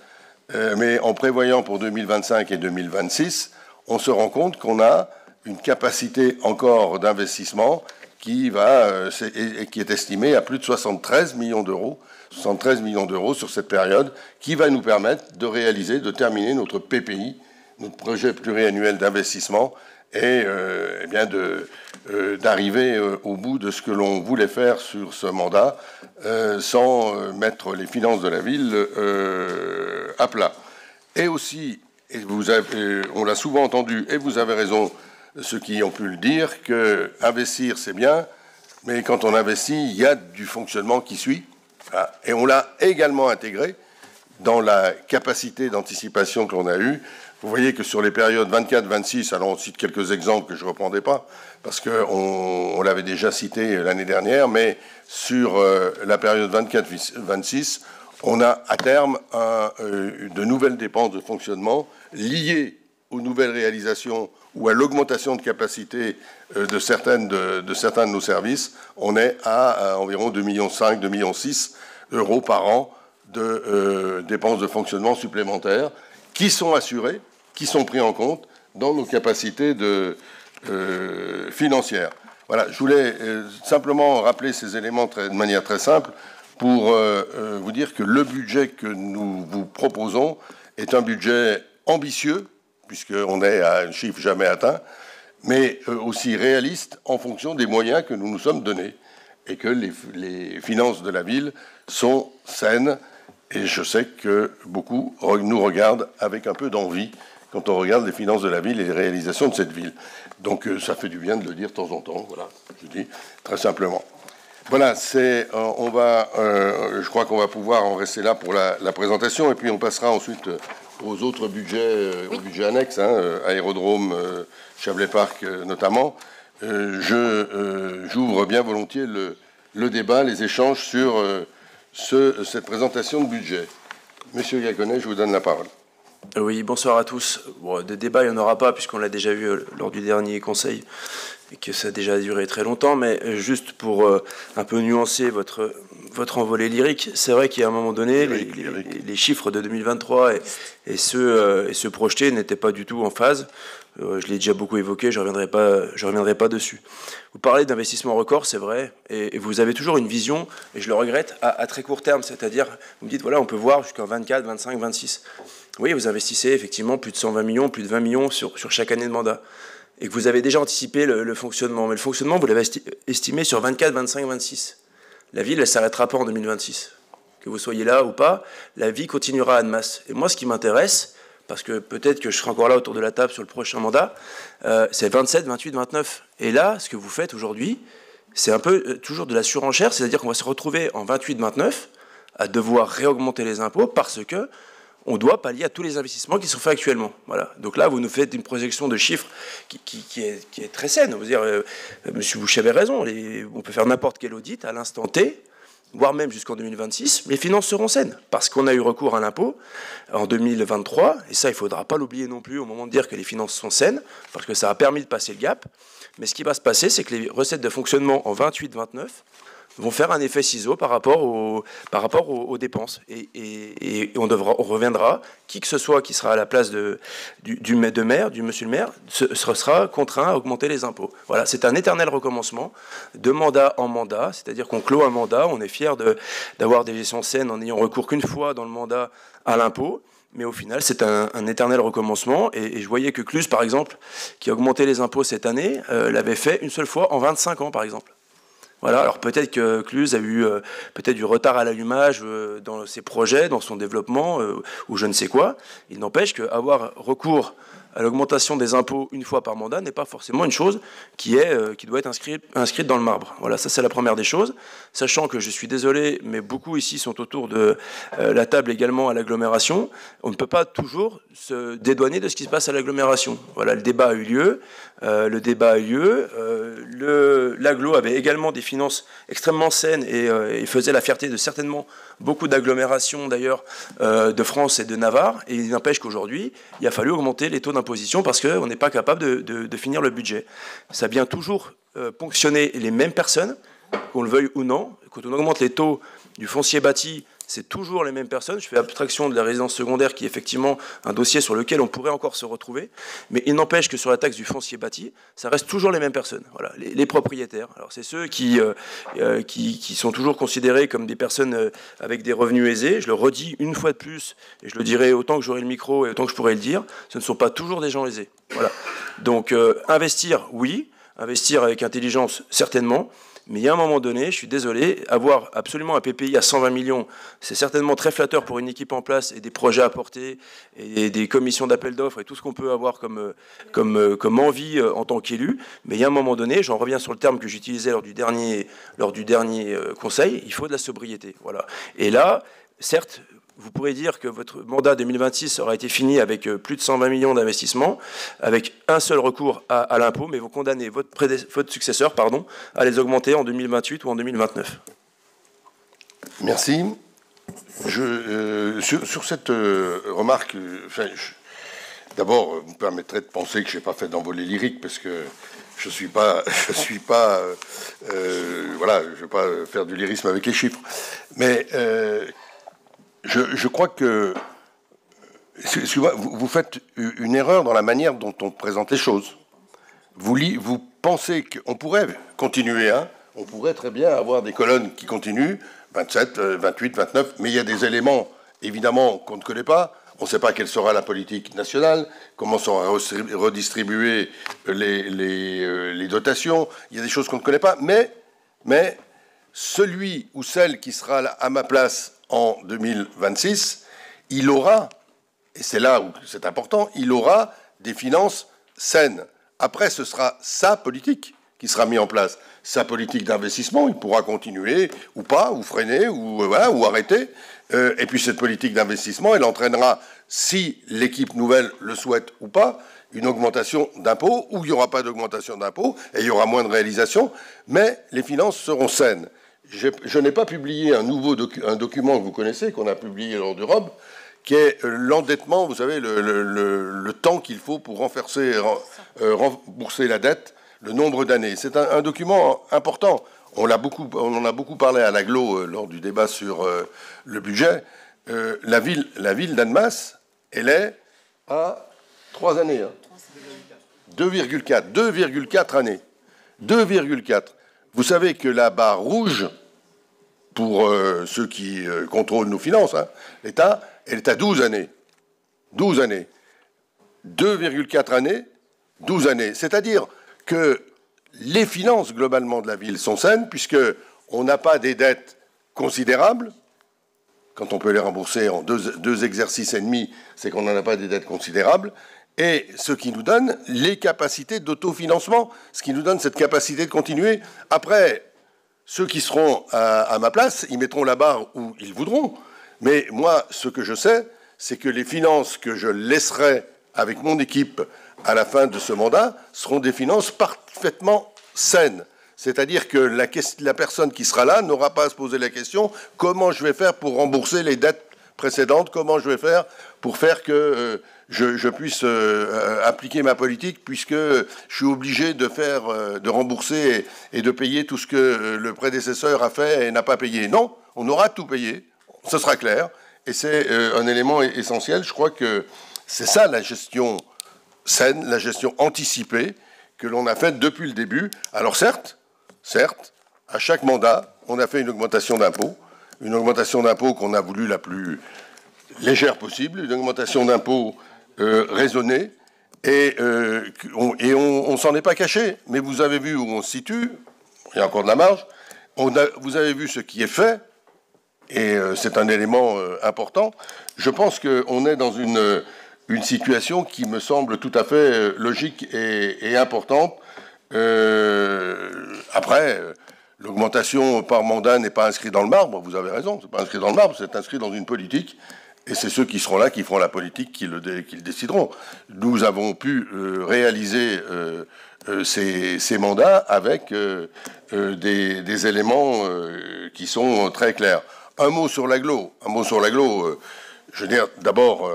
mais en prévoyant pour 2025 et 2026, on se rend compte qu'on a une capacité encore d'investissement qui est estimée à plus de 73 millions d'euros, 73 millions d'euros sur cette période, qui va nous permettre de réaliser, de terminer notre PPI, notre projet pluriannuel d'investissement, et bien d'arriver au bout de ce que l'on voulait faire sur ce mandat, sans mettre les finances de la ville à plat. Et aussi, on l'a souvent entendu, et vous avez raison, ceux qui ont pu le dire, que investir c'est bien, mais quand on investit, il y a du fonctionnement qui suit. Et on l'a également intégré dans la capacité d'anticipation que l'on a eue. Vous voyez que sur les périodes 24-26, alors on cite quelques exemples que je ne reprendrai pas, parce qu'on l'avait déjà cité l'année dernière, mais sur la période 24-26, on a à terme de nouvelles dépenses de fonctionnement liées aux nouvelles réalisations ou à l'augmentation de capacité de certains de nos services. On est à environ 2,5 millions, 2,6 millions d'euros par an de dépenses de fonctionnement supplémentaires qui sont assurées, qui sont pris en compte dans nos capacités financières. Voilà, je voulais simplement rappeler ces éléments de manière très simple pour vous dire que le budget que nous vous proposons est un budget ambitieux, puisqu'on est à un chiffre jamais atteint, mais aussi réaliste en fonction des moyens que nous nous sommes donnés, et que les finances de la ville sont saines. Et je sais que beaucoup nous regardent avec un peu d'envie quand on regarde les finances de la ville et les réalisations de cette ville. Donc ça fait du bien de le dire de temps en temps, voilà, je dis très simplement. Voilà, je crois qu'on va pouvoir en rester là pour la présentation, et puis on passera ensuite aux autres budgets, oui, aux budgets annexes, aérodrome, Chablais Parc notamment. J'ouvre bien volontiers le débat, les échanges sur cette présentation de budget. Monsieur Gaconnet, je vous donne la parole. Oui, bonsoir à tous. Bon, de débat, il n'y en aura pas, puisqu'on l'a déjà vu lors du dernier conseil, et que ça a déjà duré très longtemps, mais juste pour un peu nuancer votre envolée lyrique, c'est vrai qu'à un moment donné, les chiffres de 2023 et ceux projetés n'étaient pas du tout en phase. Je l'ai déjà beaucoup évoqué, je reviendrai pas dessus. Vous parlez d'investissement record, c'est vrai, et vous avez toujours une vision, et je le regrette, à très court terme, c'est-à-dire, vous me dites, voilà, on peut voir jusqu'en 24, 25, 26. Oui, vous investissez effectivement plus de 120 millions, plus de 20 millions sur chaque année de mandat, et que vous avez déjà anticipé le fonctionnement. Mais le fonctionnement, vous l'avez estimé sur 24, 25, 26. La ville, elle ne s'arrêtera pas en 2026. Que vous soyez là ou pas, la vie continuera à Annemasse. Et moi, ce qui m'intéresse, parce que peut-être que je serai encore là autour de la table sur le prochain mandat, c'est 27, 28, 29. Et là, ce que vous faites aujourd'hui, c'est un peu toujours de la surenchère, c'est-à-dire qu'on va se retrouver en 28, 29 à devoir réaugmenter les impôts parce que on doit pallier à tous les investissements qui sont faits actuellement. Voilà. Donc là, vous nous faites une projection de chiffres qui est très saine. Vous dire, monsieur Boucher avait raison, on peut faire n'importe quel audit à l'instant T, voire même jusqu'en 2026, les finances seront saines, parce qu'on a eu recours à l'impôt en 2023, et ça, il ne faudra pas l'oublier non plus au moment de dire que les finances sont saines, parce que ça a permis de passer le gap. Mais ce qui va se passer, c'est que les recettes de fonctionnement en 28-29 vont faire un effet ciseau par rapport aux dépenses. Et on reviendra, qui que ce soit qui sera à la place du monsieur le maire, sera contraint à augmenter les impôts. Voilà, c'est un éternel recommencement, de mandat en mandat, c'est-à-dire qu'on clôt un mandat, on est fier d'avoir des gestions saines en n'ayant recours qu'une fois dans le mandat à l'impôt. Mais au final, c'est un éternel recommencement. Et je voyais que Cluse, par exemple, qui a augmenté les impôts cette année, l'avait fait une seule fois en 25 ans, par exemple. Voilà, alors peut-être que Cluse a eu peut-être du retard à l'allumage dans ses projets, dans son développement, ou je ne sais quoi. Il n'empêche qu'avoir recours à l'augmentation des impôts une fois par mandat n'est pas forcément une chose qui doit être inscrite dans le marbre. Voilà, ça c'est la première des choses. Sachant que je suis désolé, mais beaucoup ici sont autour de la table également à l'agglomération. On ne peut pas toujours se dédouaner de ce qui se passe à l'agglomération. Voilà, le débat a eu lieu. L'agglo avait également des finances extrêmement saines et faisait la fierté de certainement beaucoup d'agglomérations d'ailleurs de France et de Navarre. Et il n'empêche qu'aujourd'hui, il a fallu augmenter les taux d'imposition parce qu'on n'est pas capable de finir le budget. Ça vient toujours ponctionner les mêmes personnes, qu'on le veuille ou non. Quand on augmente les taux du foncier bâti, c'est toujours les mêmes personnes. Je fais abstraction de la résidence secondaire qui est effectivement un dossier sur lequel on pourrait encore se retrouver. Mais il n'empêche que sur la taxe du foncier bâti, ça reste toujours les mêmes personnes. Voilà, les propriétaires. Alors c'est ceux qui sont toujours considérés comme des personnes avec des revenus aisés. Je le redis une fois de plus, et je le dirai autant que j'aurai le micro et autant que je pourrai le dire, ce ne sont pas toujours des gens aisés. Voilà. Donc investir, oui. Investir avec intelligence, certainement. Mais il y a un moment donné, je suis désolé, avoir absolument un PPI à 120 millions, c'est certainement très flatteur pour une équipe en place et des projets à porter et des commissions d'appel d'offres et tout ce qu'on peut avoir comme envie en tant qu'élu. Mais il y a un moment donné, j'en reviens sur le terme que j'utilisais lors du dernier conseil, il faut de la sobriété. Voilà. Et là, certes, vous pourrez dire que votre mandat 2026 aura été fini avec plus de 120 millions d'investissements, avec un seul recours à l'impôt, mais vous condamnez votre successeur à les augmenter en 2028 ou en 2029. Merci. Sur cette remarque, d'abord, vous me permettrez de penser que je n'ai pas fait d'envolée lyrique, parce que je ne vais pas faire du lyrisme avec les chiffres. Mais je crois que vous faites une erreur dans la manière dont on présente les choses. Vous pensez qu'on pourrait continuer, on pourrait très bien avoir des colonnes qui continuent, 27, 28, 29, mais il y a des éléments, évidemment, qu'on ne connaît pas. On ne sait pas quelle sera la politique nationale, comment seront redistribuées les dotations. Il y a des choses qu'on ne connaît pas, mais celui ou celle qui sera à ma place en 2026, il aura, et c'est là où c'est important, il aura des finances saines. Après, ce sera sa politique qui sera mise en place. Sa politique d'investissement, il pourra continuer ou pas, ou freiner, ou arrêter. Et puis cette politique d'investissement, elle entraînera, si l'équipe nouvelle le souhaite ou pas, une augmentation d'impôts, ou il n'y aura pas d'augmentation d'impôts, et il y aura moins de réalisations, mais les finances seront saines. Je n'ai pas publié un document que vous connaissez, qu'on a publié lors du ROB, qui est l'endettement, vous savez, le temps qu'il faut pour rembourser la dette, le nombre d'années. C'est un document important. On en a beaucoup parlé à l'agglo lors du débat sur le budget. La ville d'Annemasse, elle est à 3 années. 2,4 années. 2,4. Vous savez que la barre rouge, pour ceux qui contrôlent nos finances, l'État, elle est à 12 années. 12 années. 2,4 années, 12 années. C'est-à-dire que les finances, globalement, de la ville sont saines, puisqu'on n'a pas des dettes considérables, quand on peut les rembourser en deux exercices et demi, c'est qu'on n'en a pas des dettes considérables. Et ce qui nous donne les capacités d'autofinancement, ce qui nous donne cette capacité de continuer. Après, ceux qui seront à ma place, ils mettront la barre où ils voudront. Mais moi, ce que je sais, c'est que les finances que je laisserai avec mon équipe à la fin de ce mandat seront des finances parfaitement saines. C'est-à-dire que la personne qui sera là n'aura pas à se poser la question « Comment je vais faire pour rembourser les dettes précédentes ? Comment je vais faire pour faire que je puisse appliquer ma politique puisque je suis obligé de rembourser et de payer tout ce que le prédécesseur a fait et n'a pas payé ?» Non, on aura tout payé, ce sera clair. Et c'est un élément essentiel. Je crois que c'est ça la gestion saine, la gestion anticipée que l'on a faite depuis le début. Alors certes, à chaque mandat, on a fait une augmentation d'impôts qu'on a voulu la plus légère possible, une augmentation d'impôts raisonnée, et on s'en est pas caché. Mais vous avez vu où on se situe, il y a encore de la marge, vous avez vu ce qui est fait, et c'est un élément important. Je pense qu'on est dans une situation qui me semble tout à fait logique et importante. Après, l'augmentation par mandat n'est pas inscrite dans le marbre, vous avez raison, c'est pas inscrit dans le marbre, c'est inscrit dans une politique, et c'est ceux qui seront là, qui feront la politique, qui le décideront. Nous avons pu réaliser ces mandats avec des éléments qui sont très clairs. Un mot sur l'agglo. Je veux dire, d'abord,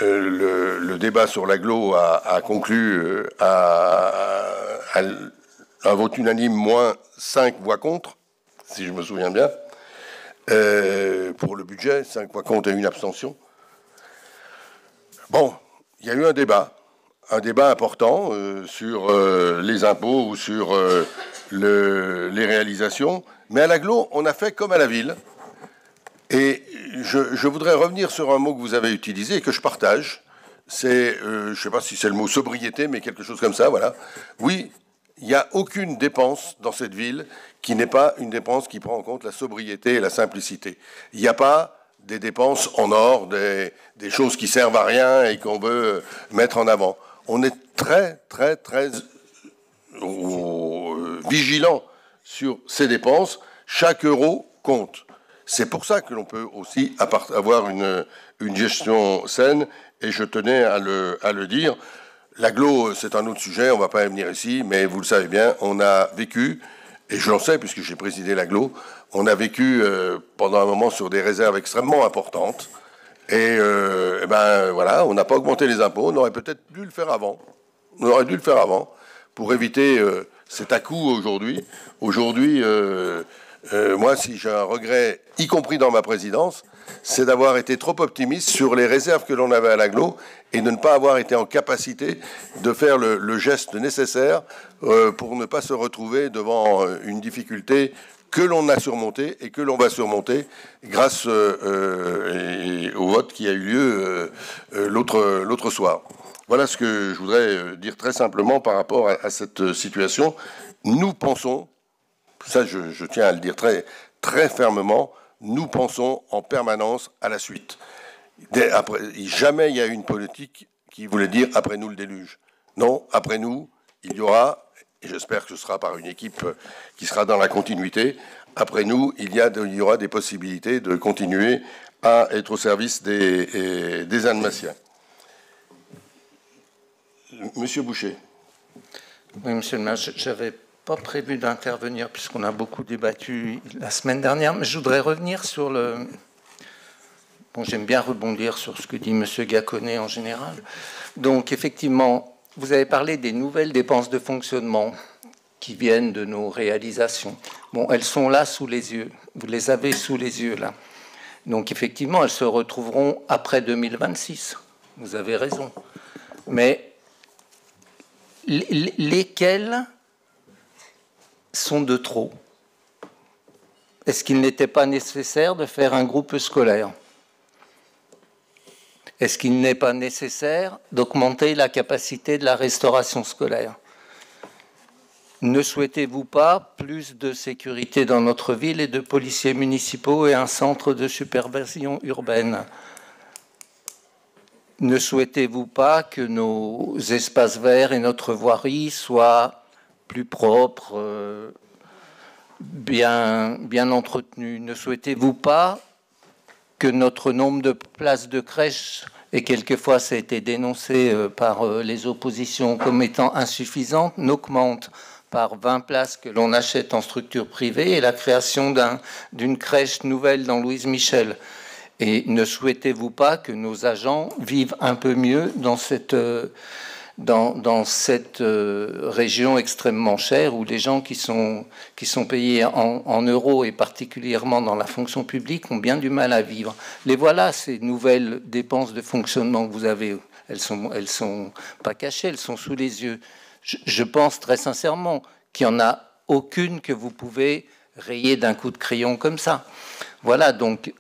le débat sur l'agglo a conclu à un vote unanime, moins 5 voix contre, si je me souviens bien, pour le budget, 5 voix contre et une abstention. Bon, il y a eu un débat important sur les impôts ou sur les réalisations, mais à l'agglo, on a fait comme à la ville. Et je voudrais revenir sur un mot que vous avez utilisé et que je partage. C'est, je ne sais pas si c'est le mot sobriété, mais quelque chose comme ça, voilà. Oui, il n'y a aucune dépense dans cette ville qui n'est pas une dépense qui prend en compte la sobriété et la simplicité. Il n'y a pas des dépenses en or, des choses qui servent à rien et qu'on veut mettre en avant. On est très vigilant sur ces dépenses. Chaque euro compte. C'est pour ça que l'on peut aussi avoir une gestion saine, et je tenais à le dire. L'agglo, c'est un autre sujet, on ne va pas y venir ici, mais vous le savez bien, on a vécu, et je l'en sais puisque j'ai présidé l'agglo, on a vécu pendant un moment sur des réserves extrêmement importantes, et ben voilà, on n'a pas augmenté les impôts, on aurait peut-être dû le faire avant. On aurait dû le faire avant pour éviter cet à-coup aujourd'hui. Aujourd'hui, moi, si j'ai un regret, y compris dans ma présidence, c'est d'avoir été trop optimiste sur les réserves que l'on avait à l'agglo et de ne pas avoir été en capacité de faire le geste nécessaire pour ne pas se retrouver devant une difficulté que l'on a surmontée et que l'on va surmonter grâce au vote qui a eu lieu l'autre soir. Voilà ce que je voudrais dire très simplement par rapport à cette situation. Nous pensons, ça je tiens à le dire très fermement, nous pensons en permanence à la suite. Jamais il y a eu une politique qui voulait dire « après nous le déluge ». Non, après nous, il y aura, et j'espère que ce sera par une équipe qui sera dans la continuité, après nous, il y aura des possibilités de continuer à être au service des Annemassiens. Monsieur Boucher. Oui, monsieur le maire, j'avais pas prévu d'intervenir puisqu'on a beaucoup débattu la semaine dernière, mais je voudrais revenir sur le... Bon, j'aime bien rebondir sur ce que dit monsieur Gacquonet en général. Donc, effectivement, vous avez parlé des nouvelles dépenses de fonctionnement qui viennent de nos réalisations. Bon, elles sont là sous les yeux. Vous les avez sous les yeux, là. Donc, effectivement, elles se retrouveront après 2026. Vous avez raison. Mais lesquelles sont de trop? Est-ce qu'il n'était pas nécessaire de faire un groupe scolaire? Est-ce qu'il n'est pas nécessaire d'augmenter la capacité de la restauration scolaire? ne souhaitez-vous pas plus de sécurité dans notre ville et de policiers municipaux et un centre de supervision urbaine? Ne souhaitez-vous pas que nos espaces verts et notre voirie soient plus propres, bien entretenus? Ne souhaitez-vous pas que notre nombre de places de crèche, et quelquefois ça a été dénoncé par les oppositions comme étant insuffisante, n'augmente par 20 places que l'on achète en structure privée et la création d'une crèche nouvelle dans Louise Michel? Et ne souhaitez-vous pas que nos agents vivent un peu mieux dans cette région extrêmement chère où les gens qui sont payés en euros et particulièrement dans la fonction publique ont bien du mal à vivre? Les voilà, ces nouvelles dépenses de fonctionnement que vous avez. Elles sont pas cachées, elles sont sous les yeux. Je pense très sincèrement qu'il n'y en a aucune que vous pouvez rayer d'un coup de crayon comme ça. Voilà, donc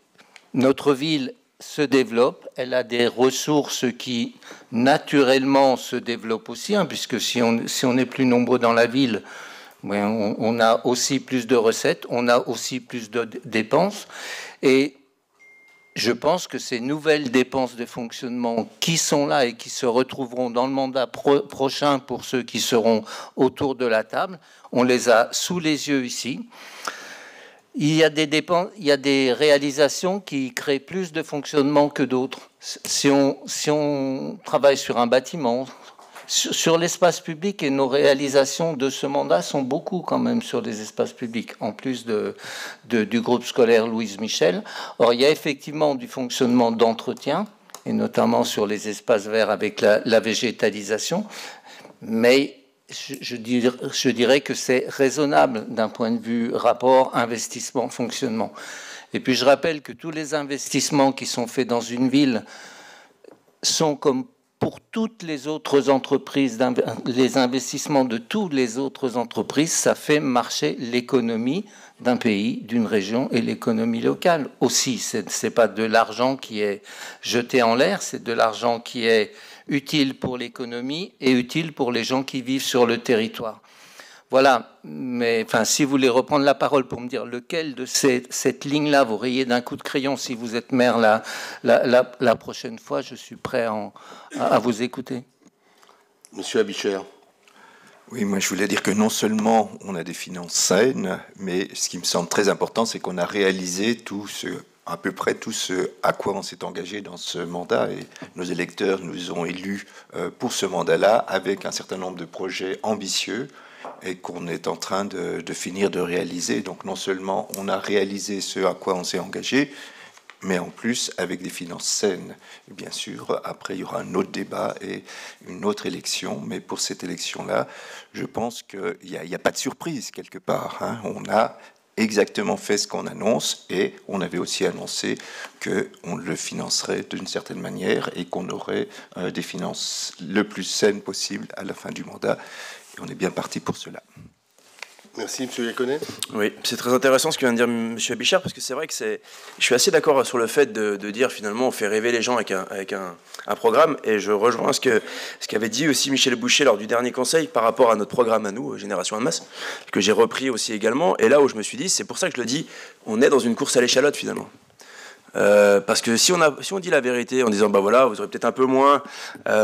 notre ville se développe, elle a des ressources qui naturellement se développent aussi, hein, puisque si on est plus nombreux dans la ville, on a aussi plus de recettes, on a aussi plus de dépenses. Et je pense que ces nouvelles dépenses de fonctionnement qui sont là et qui se retrouveront dans le mandat prochain pour ceux qui seront autour de la table, on les a sous les yeux ici. Il y a des réalisations qui créent plus de fonctionnement que d'autres. Si on travaille sur un bâtiment, sur l'espace public, et nos réalisations de ce mandat sont beaucoup quand même sur les espaces publics, en plus du groupe scolaire Louise Michel. Or, il y a effectivement du fonctionnement d'entretien, et notamment sur les espaces verts avec la végétalisation, mais je dirais que c'est raisonnable d'un point de vue rapport investissement-fonctionnement. Et puis je rappelle que tous les investissements qui sont faits dans une ville sont comme pour toutes les autres entreprises, les investissements de toutes les autres entreprises, ça fait marcher l'économie d'un pays, d'une région et l'économie locale aussi. C'est pas de l'argent qui est jeté en l'air, c'est de l'argent qui est utile pour l'économie et utile pour les gens qui vivent sur le territoire. Voilà, mais enfin, si vous voulez reprendre la parole pour me dire lequel de cette ligne-là vous rayez d'un coup de crayon si vous êtes maire la prochaine fois, je suis prêt à vous écouter. Monsieur Abicher. Oui, moi je voulais dire que non seulement on a des finances saines, mais ce qui me semble très important, c'est qu'on a réalisé à peu près tout ce à quoi on s'est engagé dans ce mandat. Et nos électeurs nous ont élus pour ce mandat-là avec un certain nombre de projets ambitieux et qu'on est en train de finir de réaliser. Donc non seulement on a réalisé ce à quoi on s'est engagé, mais en plus avec des finances saines. Et bien sûr, après il y aura un autre débat et une autre élection, mais pour cette élection-là, je pense qu'il n'y a pas de surprise quelque part, hein. On a exactement fait ce qu'on annonce et on avait aussi annoncé qu'on le financerait d'une certaine manière et qu'on aurait des finances le plus saines possible à la fin du mandat. Et on est bien parti pour cela. Merci, M. Iaconet. Oui, c'est très intéressant ce que vient de dire M. Abichard, parce que c'est vrai que je suis assez d'accord sur le fait de dire finalement on fait rêver les gens avec un programme, et je rejoins ce qu'avait dit aussi Michel Boucher lors du dernier conseil par rapport à notre programme à nous, Génération de masse, que j'ai repris aussi également, et là où je me suis dit, c'est pour ça que je le dis, on est dans une course à l'échalote finalement. Parce que si on dit la vérité en disant bah voilà, vous aurez peut-être un peu moins,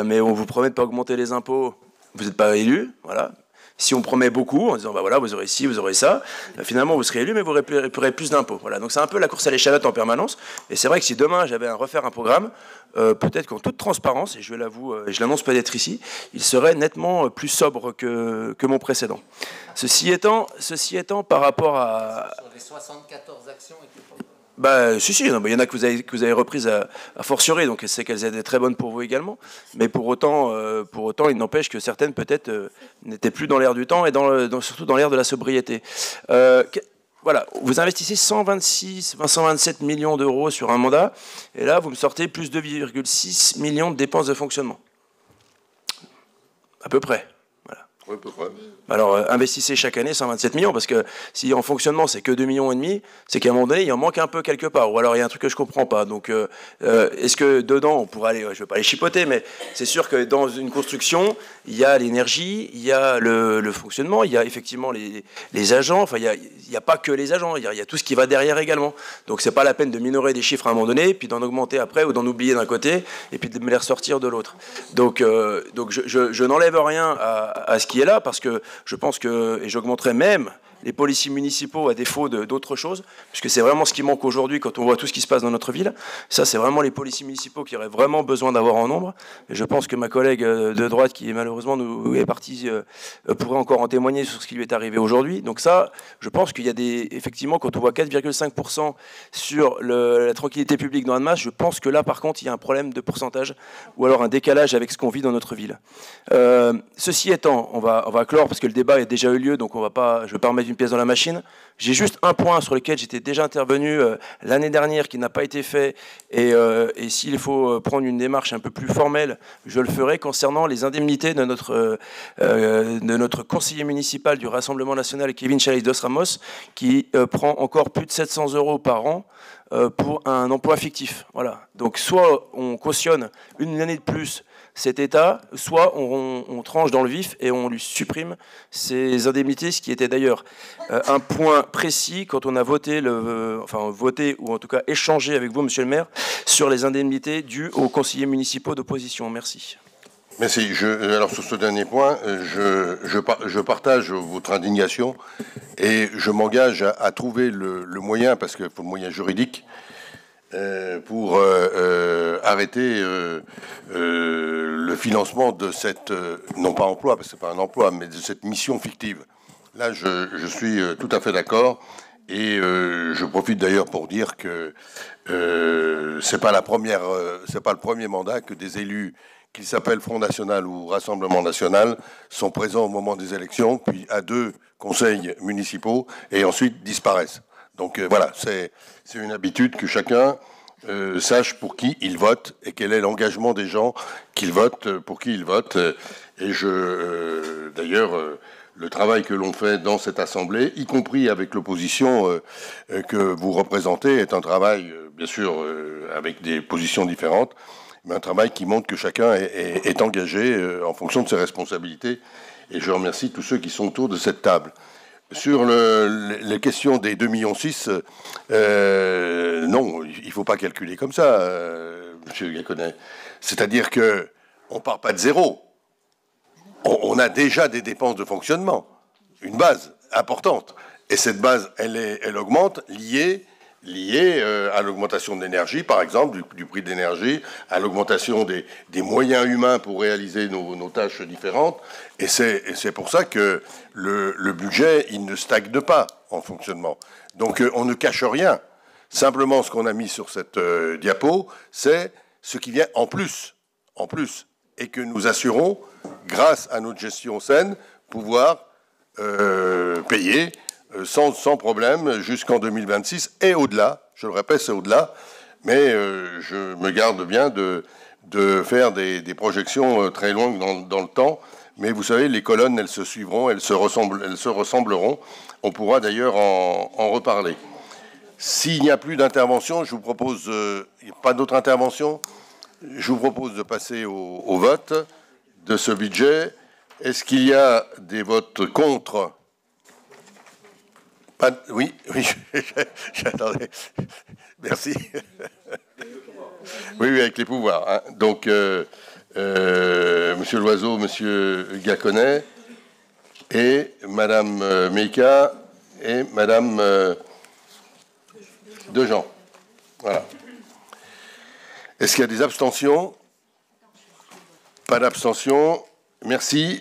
mais on vous promet de pas augmenter les impôts, vous n'êtes pas élu, voilà. Si on promet beaucoup en disant bah voilà, vous aurez ci, vous aurez ça, finalement vous serez élu mais vous récupérez plus d'impôts. Voilà, donc c'est un peu la course à l'échalote en permanence. Et c'est vrai que si demain j'avais à refaire un programme, peut-être qu'en toute transparence, et je l'avoue, je l'annonce peut-être ici, il serait nettement plus sobre que mon précédent. Ceci étant, par rapport à sur les 74 actions. Bah, si, il y en a que vous avez reprises à fortiori, donc c'est qu'elles étaient très bonnes pour vous également. Mais pour autant, il n'empêche que certaines, peut-être, n'étaient plus dans l'air du temps et surtout dans l'air de la sobriété. Voilà, vous investissez 127 millions d'euros sur un mandat, et là, vous me sortez plus de 2,6 millions de dépenses de fonctionnement. À peu près. Voilà. Oui, à peu près. Alors, investissez chaque année 127 millions, parce que si en fonctionnement, c'est que 2,5 millions, c'est qu'à un moment donné, il en manque un peu quelque part. Ou alors, il y a un truc que je ne comprends pas. Donc, est-ce que dedans, on pourrait aller... Je ne vais pas aller chipoter, mais c'est sûr que dans une construction, il y a l'énergie, il y a le fonctionnement, il y a effectivement les agents. Enfin, il n'y a pas que les agents, il y a tout ce qui va derrière également. Donc, c'est pas la peine de minorer des chiffres à un moment donné, puis d'en augmenter après, ou d'en oublier d'un côté, et puis de me les ressortir de l'autre. Donc je n'enlève rien à ce qui est là, parce que je pense que, et j'augmenterai même les policiers municipaux à défaut d'autres choses, puisque c'est vraiment ce qui manque aujourd'hui quand on voit tout ce qui se passe dans notre ville. Ça, c'est vraiment les policiers municipaux qui auraient vraiment besoin d'avoir en nombre. Et je pense que ma collègue de droite, qui malheureusement nous est partie, pourrait encore en témoigner sur ce qui lui est arrivé aujourd'hui. Donc ça, je pense qu'il y a effectivement, quand on voit 4,5% sur la tranquillité publique dans Annemasse, je pense que là, par contre, il y a un problème de pourcentage, ou alors un décalage avec ce qu'on vit dans notre ville. Ceci étant, on va clore, parce que le débat a déjà eu lieu, donc je ne vais pas remettre une pièce dans la machine. J'ai juste un point sur lequel j'étais déjà intervenu l'année dernière qui n'a pas été fait, et s'il faut prendre une démarche un peu plus formelle, je le ferai, concernant les indemnités de notre conseiller municipal du Rassemblement national, Kevin Chalis-Dos Ramos, qui prend encore plus de 700 € par an pour un emploi fictif. Voilà. Donc soit on cautionne une année de plus cet État, soit on tranche dans le vif et on lui supprime ses indemnités, ce qui était d'ailleurs un point précis quand on a voté, ou en tout cas échangé avec vous, monsieur le maire, sur les indemnités dues aux conseillers municipaux d'opposition. Merci. Merci. Alors sur ce dernier point, je partage votre indignation et je m'engage à trouver le moyen, parce qu'il faut le moyen juridique, pour arrêter le financement de cette, non pas emploi, parce que c'est pas un emploi, mais de cette mission fictive. Là, je suis tout à fait d'accord, et je profite d'ailleurs pour dire que c'est pas le premier mandat que des élus, qu'ils s'appellent Front National ou Rassemblement National, sont présents au moment des élections, puis à 2 conseils municipaux, et ensuite disparaissent. Donc voilà, c'est une habitude que chacun sache pour qui il vote et quel est l'engagement des gens qu'ils votent, pour qui ils votent. Et d'ailleurs, le travail que l'on fait dans cette Assemblée, y compris avec l'opposition que vous représentez, est un travail, bien sûr, avec des positions différentes, mais un travail qui montre que chacun est engagé en fonction de ses responsabilités. Et je remercie tous ceux qui sont autour de cette table. Sur les questions des 2,6 millions, non, il ne faut pas calculer comme ça, monsieur Gaconnet. C'est-à-dire qu'on ne part pas de zéro. On a déjà des dépenses de fonctionnement, une base importante. Et cette base, elle augmente, liée à l'augmentation de l'énergie, par exemple, du prix de l'énergie, à l'augmentation des moyens humains pour réaliser nos tâches différentes. Et c'est pour ça que le budget, il ne stagne pas en fonctionnement. Donc on ne cache rien. Simplement, ce qu'on a mis sur cette diapo, c'est ce qui vient en plus, et que nous assurons, grâce à notre gestion saine, pouvoir payer sans problème jusqu'en 2026 et au-delà. Je le répète, c'est au-delà, mais je me garde bien de faire des projections très longues dans le temps. Mais vous savez, les colonnes, elles se suivront, elles se ressembleront. On pourra d'ailleurs en reparler. S'il n'y a plus d'intervention, je vous propose, il n'y a pas d'autres interventions, je vous propose de passer au vote de ce budget. Est-ce qu'il y a des votes contre ? Oui, j'attendais. Merci. Oui, avec les pouvoirs. Hein. Donc, Monsieur Loiseau, Monsieur Gaconnet, et Madame Meika et Madame Dejean. Voilà. Est-ce qu'il y a des abstentions ? Pas d'abstention. Merci.